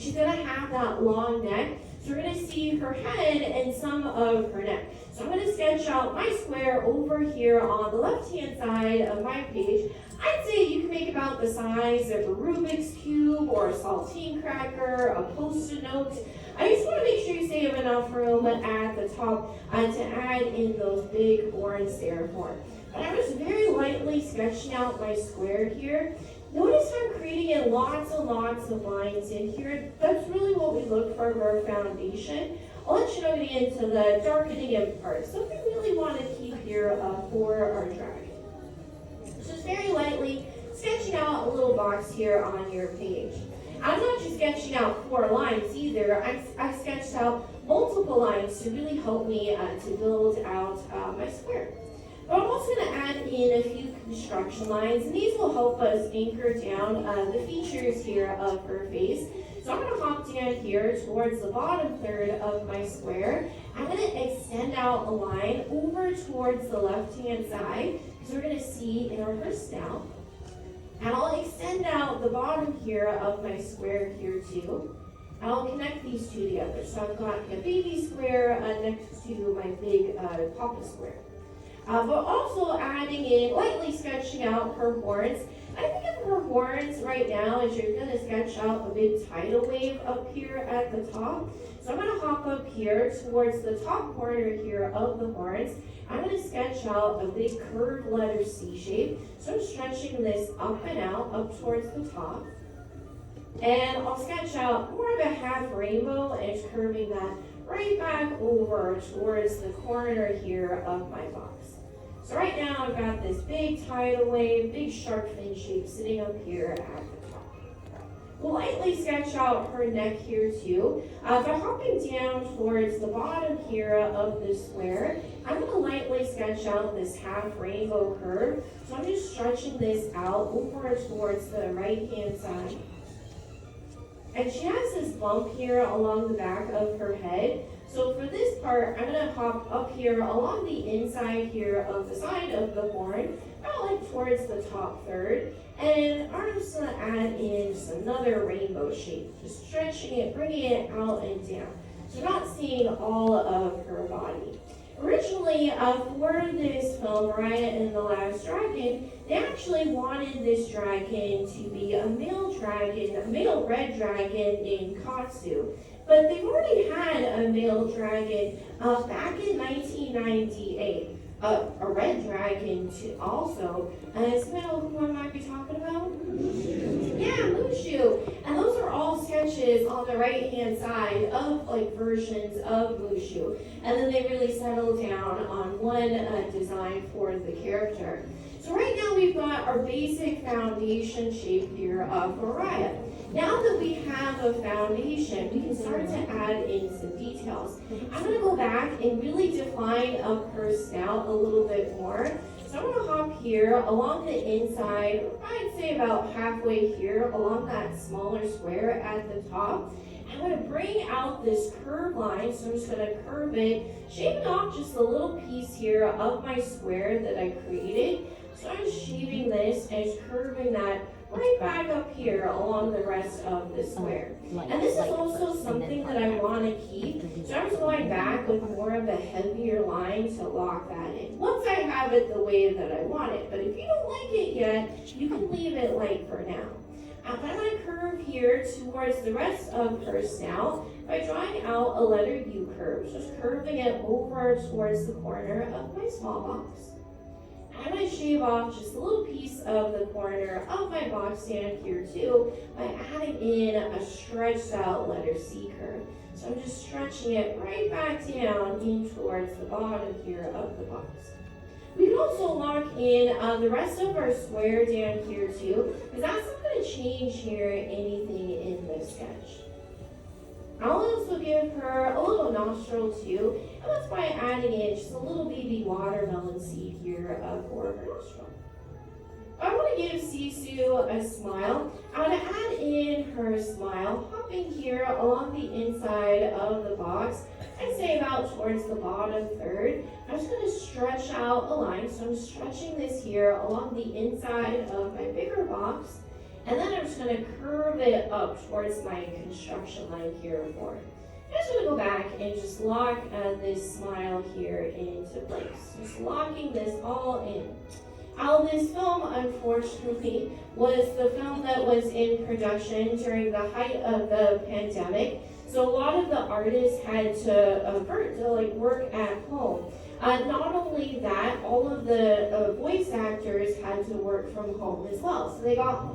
she's gonna have that long neck. So we're gonna see her head and some of her neck. So I'm gonna sketch out my square over here on the left-hand side of my page. I'd say you can make about the size of a Rubik's Cube or a saltine cracker, a Post-it note. I just want to make sure you save enough room at the top to add in those big horns there for it. But I'm just very lightly sketching out my square here. Notice I'm creating in lots and lots of lines in here. That's really what we look for our foundation. I'll let you know getting into the darkening and parts. Something we really want to keep here for our dragon. Just very lightly sketching out a little box here on your page. I'm not just sketching out 4 lines either. I sketched out multiple lines to really help me to build out my square. But I'm also going to add in a few construction lines, and these will help us anchor down the features here of her face. So I'm going to hop down here towards the bottom third of my square. I'm going to extend out a line over towards the left-hand side, because we're going to see in her snout. And I'll extend out the bottom here of my square here too. And I'll connect these two together. So I've got a baby square next to my big papa square. But also adding in, lightly sketching out her horns. I think of her horns right now as you're going to sketch out a big tidal wave up here at the top. So I'm going to hop up here towards the top corner here of the horns. I'm going to sketch out a big curved letter C shape. So I'm stretching this up and out, up towards the top. And I'll sketch out more of a half rainbow and it's curving that right back over towards the corner here of my box. So right now I've got this big tidal wave, big shark fin shape sitting up here at the top. We'll lightly sketch out her neck here too. By hopping down towards the bottom here of the square, I'm going to lightly sketch out this half rainbow curve. So I'm just stretching this out over towards the right hand side. And she has this bump here along the back of her head. So for this part, I'm going to hop up here along the inside here of the side of the horn, about like towards the top third. And I'm just going to add in just another rainbow shape, just stretching it, bringing it out and down. So you're not seeing all of her body. Originally, for this film, Raya and the Last Dragon, they actually wanted this dragon to be a male dragon, a male red dragon named Sisu. But they've already had a male dragon back in 1998. A red dragon too, also. Smell who I might be talking about? Yeah, Mushu. And those are all sketches on the right-hand side of like versions of Mushu. And then they really settled down on one design for the character. So right now we've got our basic foundation shape here of Raya. Now that we have a foundation, we can start to add in some details. I'm going to go back and really define up her snout a little bit more. So I'm going to hop here along the inside, I'd say about halfway here along that smaller square at the top. I'm going to bring out this curved line, so I'm just going to curve it, shaving off just a little piece here of my square that I created. So I'm shaving this and just curving that right back up here along the rest of the square. And this is also something that I want to keep. So I'm just going back with more of a heavier line to lock that in. Once I have it the way that I want it. But if you don't like it yet, you can leave it light for now. I'm going to curve here towards the rest of her snout by drawing out a letter U curve. Just curving it over towards the corner of my small box. I'm going to shave off just a little piece of the corner of my box stand here too by adding in a stretched out letter C curve. So I'm just stretching it right back down in towards the bottom here of the box. We can also lock in the rest of our square down here too, because that's not going to change here anything in this sketch. I'll also give her a little nostril too, and that's by adding in just a little baby watermelon seed here for her nostril. I want to give Sisu a smile. I'm going to add in her smile, hopping here along the inside of the box. I'd say about towards the bottom third. I'm just going to stretch out a line, so I'm stretching this here along the inside of my bigger box. And then I'm just going to curve it up towards my construction line here for it. I'm just going to go back and just lock this smile here into place. Just locking this all in. Now this film, unfortunately, was the film that was in production during the height of the pandemic. So a lot of the artists had to work at home. Not only that, all of the voice actors had to work from home as well. So they got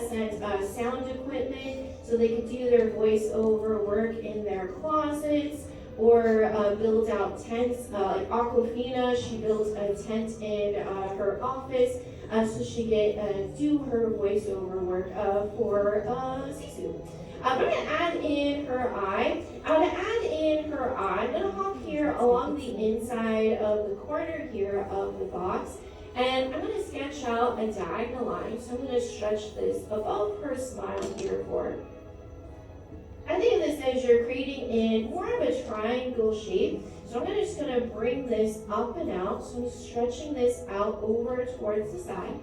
sent sound equipment so they could do their voiceover work in their closets or build out tents. Like Aquafina, she built a tent in her office so she could do her voiceover work for Sisu. I'm going to add in her eye. To add in her eye, I'm going to hop here along the inside of the corner here of the box. And I'm going to sketch out a diagonal line. So I'm going to stretch this above her smile here for her. I think of this as you're creating in more of a triangle shape. So I'm just going to bring this up and out. So I'm stretching this out over towards the side.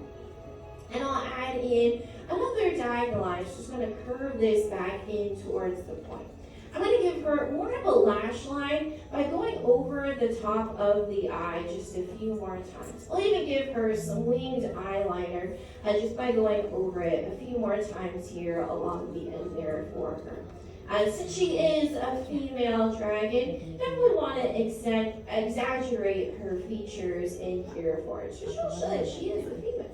And I'll add in another diagonal line. So I'm just going to curve this back in towards the point. I'm going to give her more of a lash line by going over the top of the eye just a few more times. I'll even give her some winged eyeliner just by going over it a few more times here along the end there for her. Since she is a female dragon, definitely want to exaggerate her features in here for her. So she'll show that she is a female.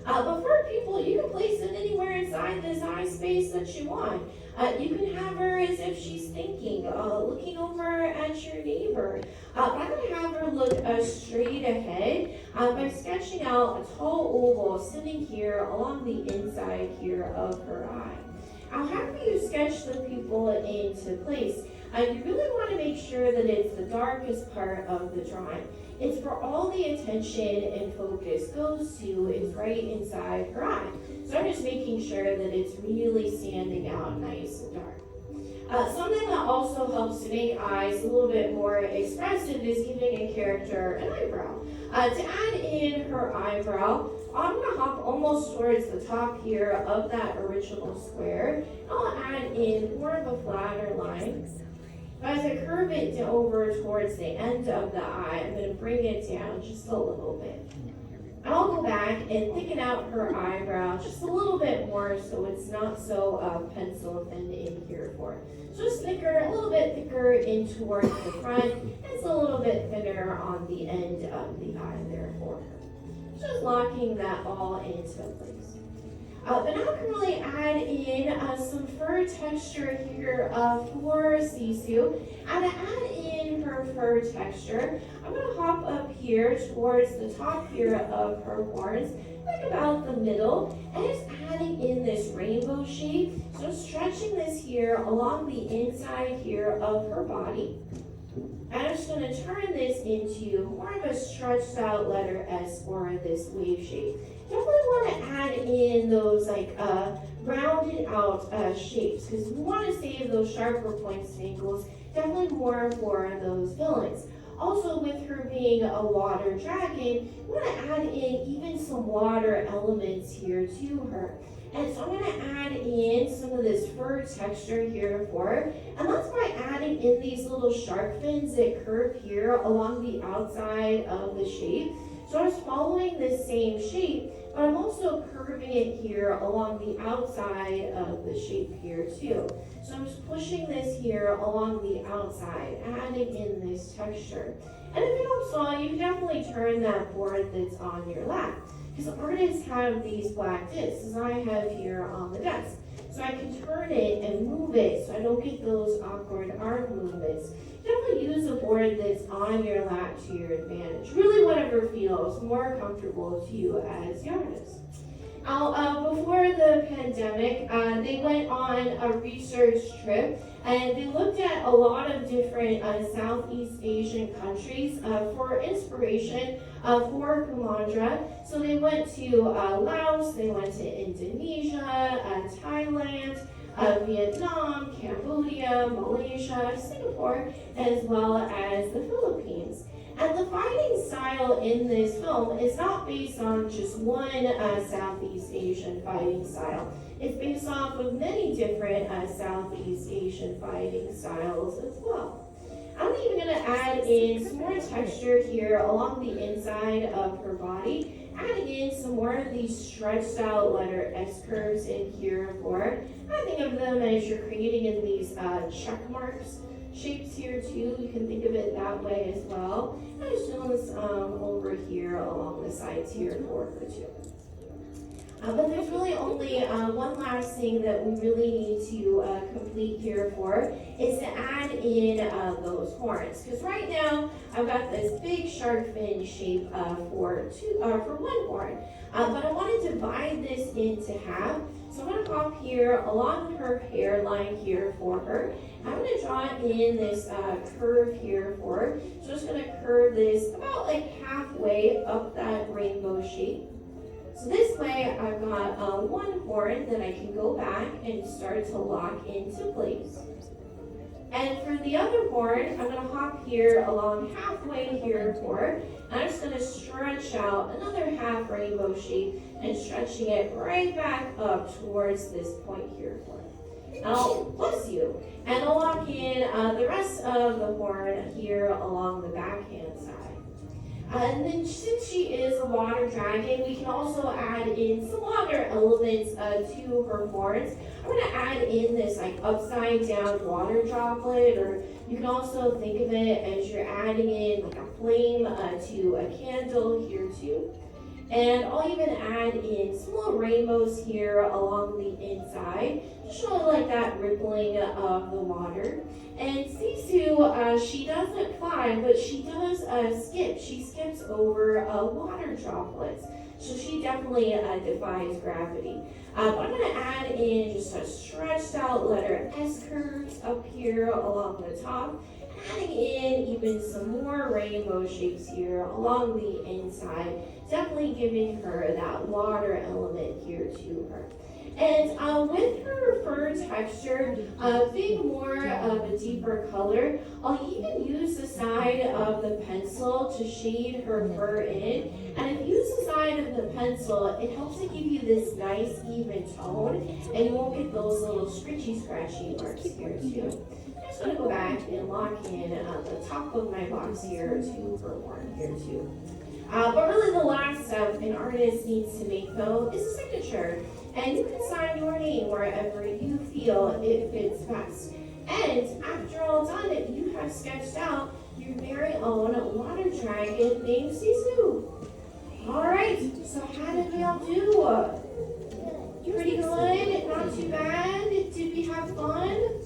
But for people, you can place it anywhere inside this eye space that you want. You can have her as if she's thinking, looking over at your neighbor. But I'm going to have her look straight ahead by sketching out a tall oval sitting here along the inside here of her eye. Now, after you sketch the pupil into place, you really want to make sure that it's the darkest part of the drawing. It's where all the attention and focus goes to is right inside her eye. So I'm just making sure that it's really standing out nice and dark. Something that also helps to make eyes a little bit more expressive is giving a character an eyebrow. To add in her eyebrow, I'm going to hop almost towards the top here of that original square. I'll add in more of a flatter line. As I curve it over towards the end of the eye, I'm going to bring it down just a little bit. I'll go back and thicken out her eyebrow just a little bit more so it's not so pencil thin in here for it. Just thicker, a little bit thicker in towards the front. It's a little bit thinner on the end of the eye there for her. Just locking that all into place. But now I can really add in some fur texture here for Sisu. And to add in her fur texture, I'm going to hop up here towards the top here of her horns, like about the middle, and just adding in this rainbow shape. So stretching this here along the inside here of her body. And I'm just going to turn this into more of a stretched out letter S for this wave shape. Definitely want to add in those rounded out shapes because we want to save those sharper points and angles, definitely more for those villains. Also, with her being a water dragon, we want to add in even some water elements here to her. And so I'm going to add in some of this fur texture here for her. And that's by adding in these little shark fins that curve here along the outside of the shape. So I was following this same shape, but I'm also curving it here along the outside of the shape here too. So I'm just pushing this here along the outside, adding in this texture. And if you don't saw, you can definitely turn that board that's on your lap. Because artists have these black discs, as I have here on the desk. So I can turn it and move it so I don't get those awkward arm movements. Definitely use a board that's on your lap to your advantage. Really whatever feels more comfortable to you as the artist. Now, before the pandemic, they went on a research trip and they looked at a lot of different Southeast Asian countries for inspiration for Kumandra. So they went to Laos, they went to Indonesia, Thailand, Vietnam, Cambodia, Malaysia, Singapore, as well as the Philippines. And the fighting style in this film is not based on just one Southeast Asian fighting style. It's based off of many different Southeast Asian fighting styles as well. I'm even going to add in some more texture here along the inside of her body, adding in some more of these stretched out letter S curves in here for her. I think of them as you're creating in these check marks shapes here too. You can think of it that way as well. And just doing this over here along the sides here for her too. But there's really only one last thing that we really need to complete here for is to add in those horns. Because right now I've got this big shark fin shape for one horn. But I want to divide this into half. So I'm going to hop here along her hairline here for her. I'm going to draw in this curve here for her. So I'm just going to curve this about like halfway up that rainbow shape. So this way I've got one horn that I can go back and start to lock into place. And for the other horn, I'm going to hop here along halfway here for her. And I'm just going to stretch out another half rainbow shape and stretching it right back up towards this point here for her. And I'll bless you. And I'll lock in the rest of the horn here along the backhand side. And then since she is a water dragon, we can also add in some water elements to her horns. I'm going to add in this like upside down water droplet, or you can also think of it as you're adding in like a flame to a candle here too. And I'll even add in some little rainbows here along the inside, just showing like that rippling of the water. And Sisu, she doesn't fly, but she does skip. She skips over water droplets. So she definitely defies gravity. But I'm going to add in just a stretched out letter S curves up here along the top. Adding in even some more rainbow shapes here along the inside. Definitely giving her that water element here to her. And with her fur texture, being more of a deeper color, I'll even use the side of the pencil to shade her fur in. And if you use the side of the pencil, it helps to give you this nice even tone, and you won't get those little scratchy marks here too. I'm just going to go back and lock in the top of my box here to her horn here too. But really the last step an artist needs to make though is a signature. And you can sign your name wherever you feel it fits best. And after all done, you have sketched out your very own water dragon named Sisu. Alright, so how did we all do? Pretty good? Not too bad? Did we have fun?